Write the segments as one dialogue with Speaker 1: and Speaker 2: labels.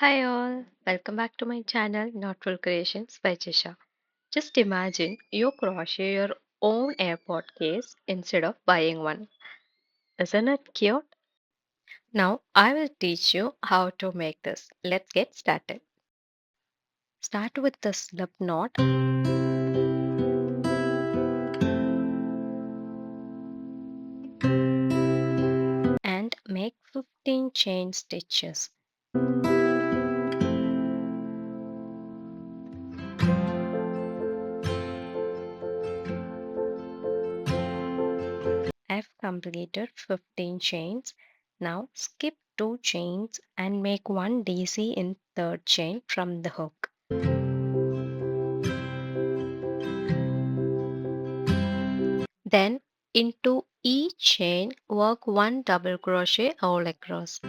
Speaker 1: Hi all, welcome back to my channel Knotfulcreations by Jisha. Just imagine you crochet your own airport case instead of buying one. Isn't it cute? Now I will teach you how to make this. Let's get started. Start with the slip knot and make 15 chain stitches. I've completed 15 chains. Now skip 2 chains and make 1 DC in third chain from the hook. Then into each chain work 1 double crochet all across.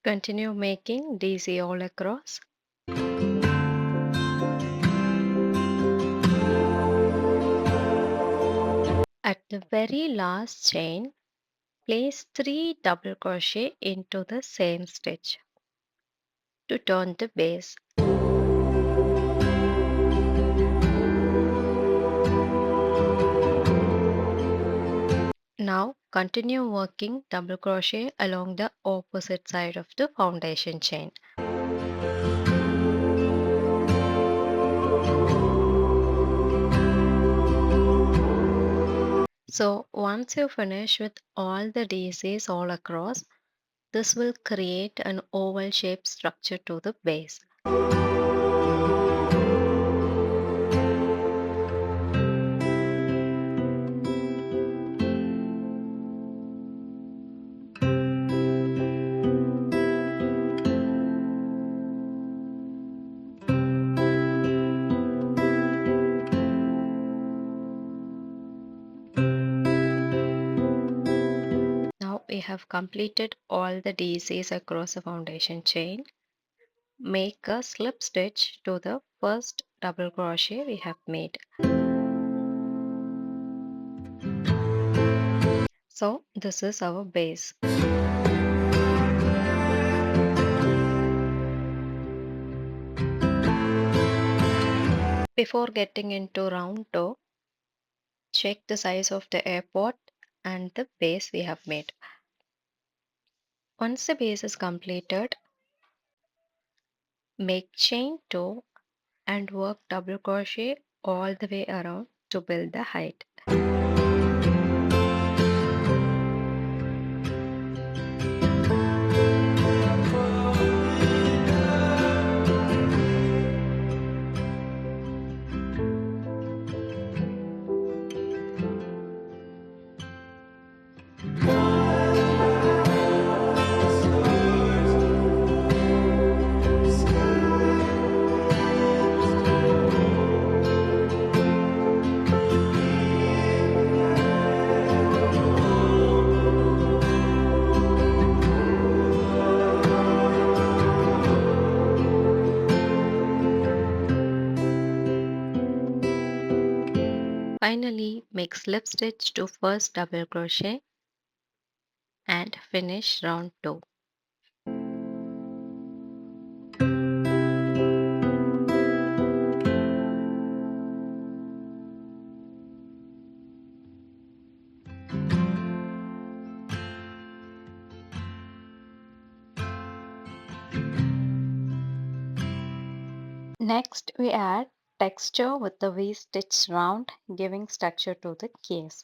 Speaker 1: Continue making DC all across. At the very last chain, place 3 double crochet into the same stitch to turn the base. Now continue working double crochet along the opposite side of the foundation chain. So once you finish with all the DCs all across, this will create an oval shaped structure to the base. Now we have completed all the DCs across the foundation chain. Make a slip stitch to the first double crochet we have made. So this is our base. Before getting into round toe, check the size of the airport and the base we have made. Once the base is completed, make chain 2 and work double crochet all the way around to build the height. Finally, make slip stitch to first double crochet and finish round 2. Next, we add texture with the V-stitch round, giving structure to the case.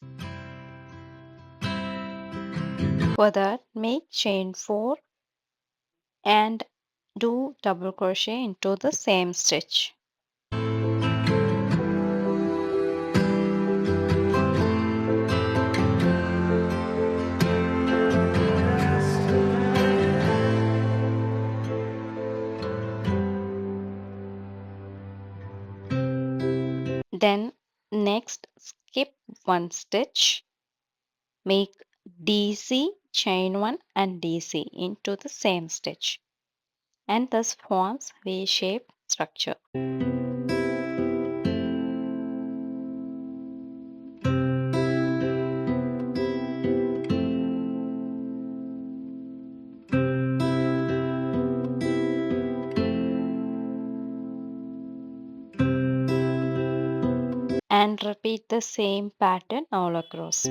Speaker 1: For that, make chain 4 and do double crochet into the same stitch. Then next skip 1 stitch, make DC chain 1 and DC into the same stitch.
Speaker 2: and thus forms V-shaped structure. And repeat the same pattern all across.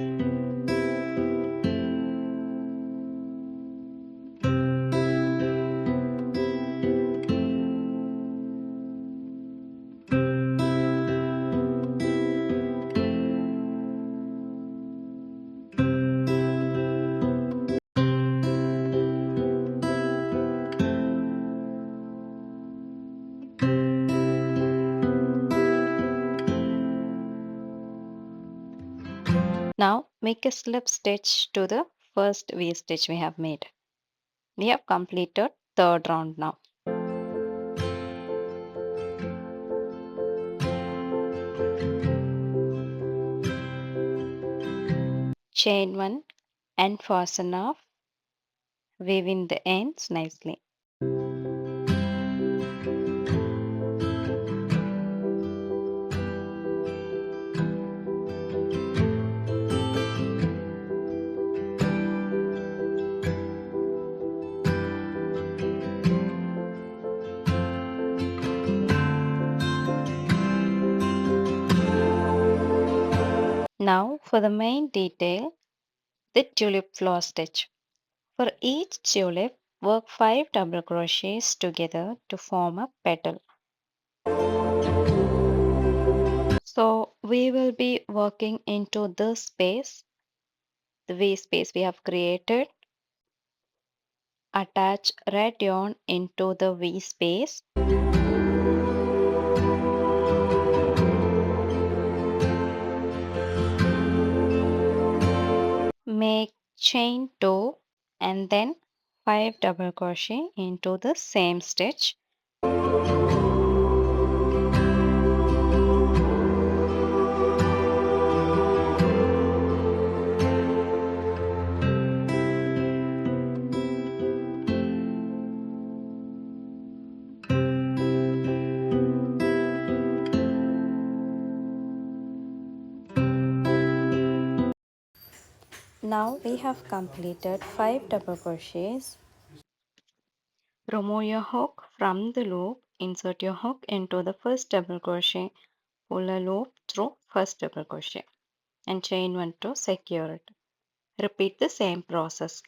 Speaker 2: Now make a slip stitch to the first V stitch we have made. We have completed third round now. Chain 1 and fasten off, weaving the ends nicely. Now for the main detail, the tulip flower stitch. For each tulip, work 5 double crochets together to form a petal. So we will be working into this space, the V space we have created. Attach red yarn into the V space. Make chain 2 and then 5 double crochet into the same stitch. Now we have completed 5 double crochets. Remove your hook from the loop, insert your hook into the first double crochet, pull a loop through first double crochet and chain 1 to secure it. Repeat the same process.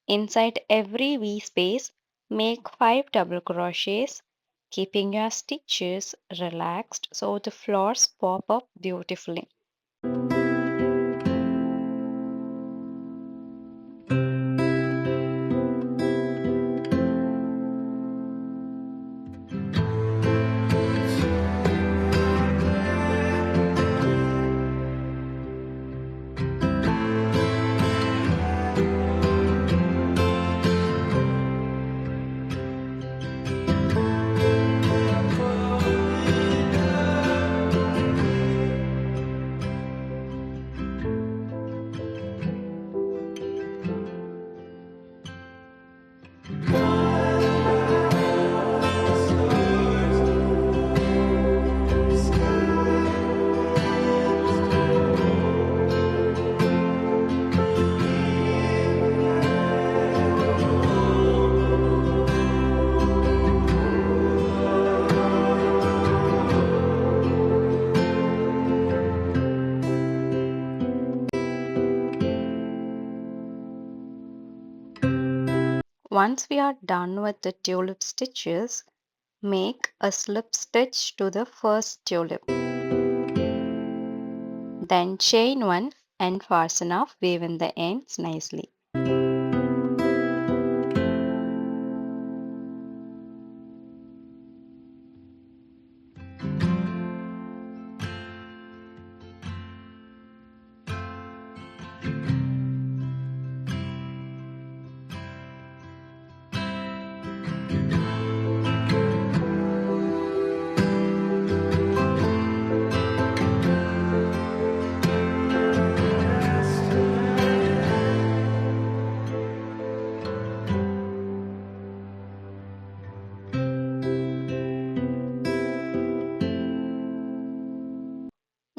Speaker 2: Inside every V space, make 5 double crochets, keeping your stitches relaxed so the flowers pop up beautifully. Once we are done with the tulip stitches, make a slip stitch to the first tulip. Then chain 1 and fasten off, weaving the ends nicely.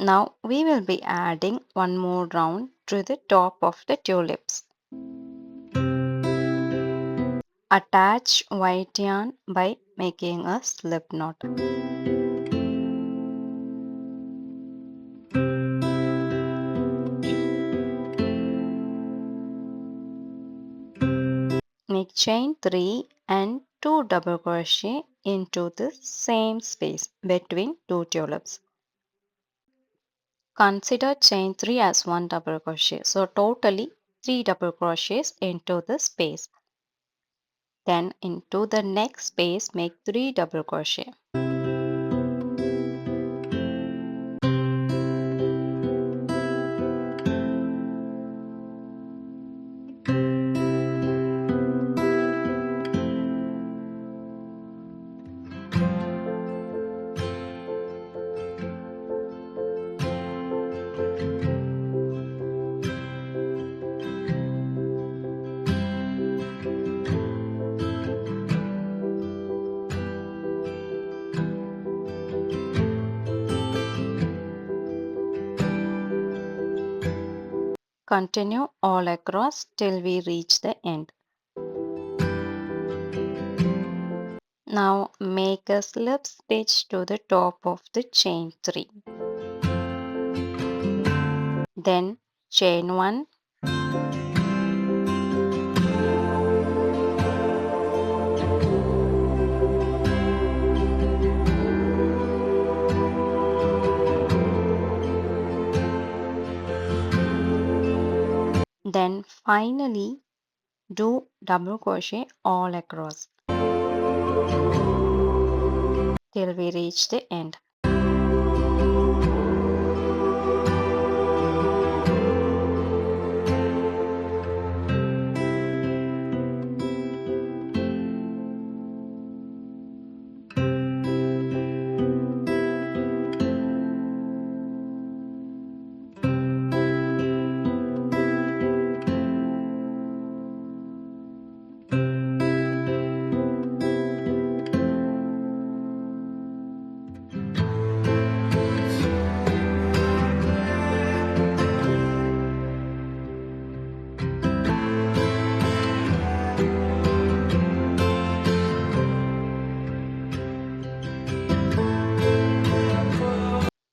Speaker 2: Now we will be adding one more round to the top of the tulips. Attach white yarn by making a slip knot. Make chain 3 and 2 double crochet into the same space between two tulips. Consider chain 3 as 1 double crochet. So totally 3 double crochets into the space. Then into the next space make 3 double crochet. Continue all across till we reach the end. Now make a slip stitch to the top of the chain 3. Then chain 1, then finally do double crochet all across till we reach the end.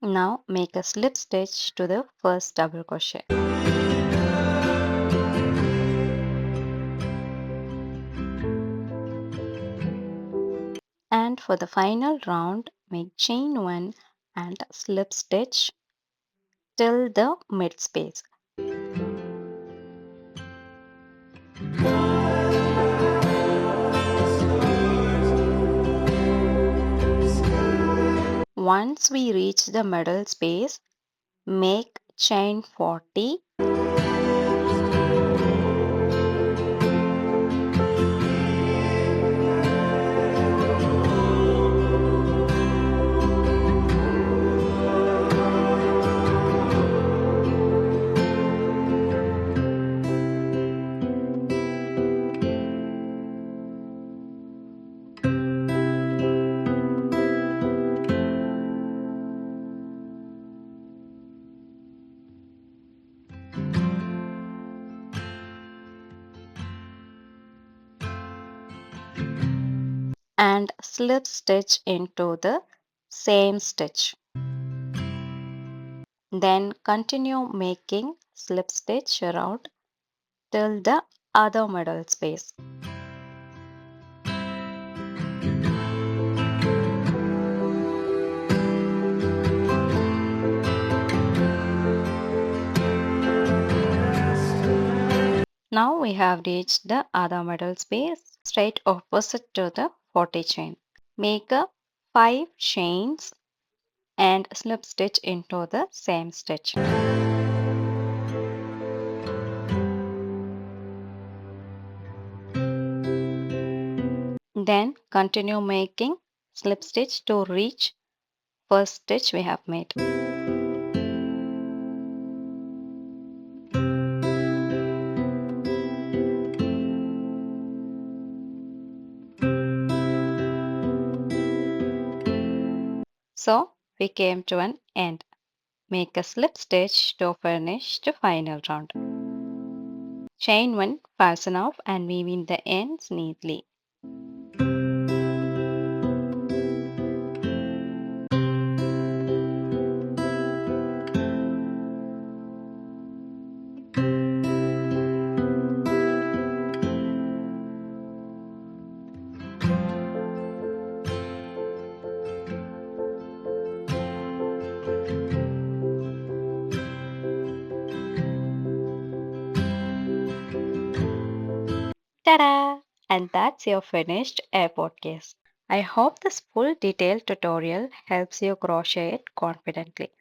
Speaker 2: Now make a slip stitch to the first double crochet. And for the final round, make chain 1 and slip stitch till the mid space. Once we reach the middle space, make chain 40 . And slip stitch into the same stitch. Then continue making slip stitch around till the other middle space. Now we have reached the other middle space straight opposite to the 40 chain. Make a 5 chains and slip stitch into the same stitch. Then continue making slip stitch to reach first stitch we have made. So we came to an end. Make a slip stitch to finish the final round. Chain 1, fasten off and weave in the ends neatly. Ta-da! And that's your finished airport case. I hope this full detailed tutorial helps you crochet it confidently.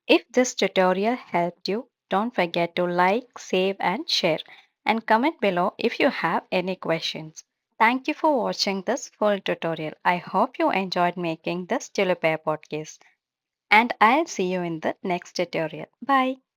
Speaker 2: If this tutorial helped you, don't forget to like, save and share and comment below if you have any questions. Thank you for watching this full tutorial. I hope you enjoyed making this tulip airport case and I'll see you in the next tutorial. Bye.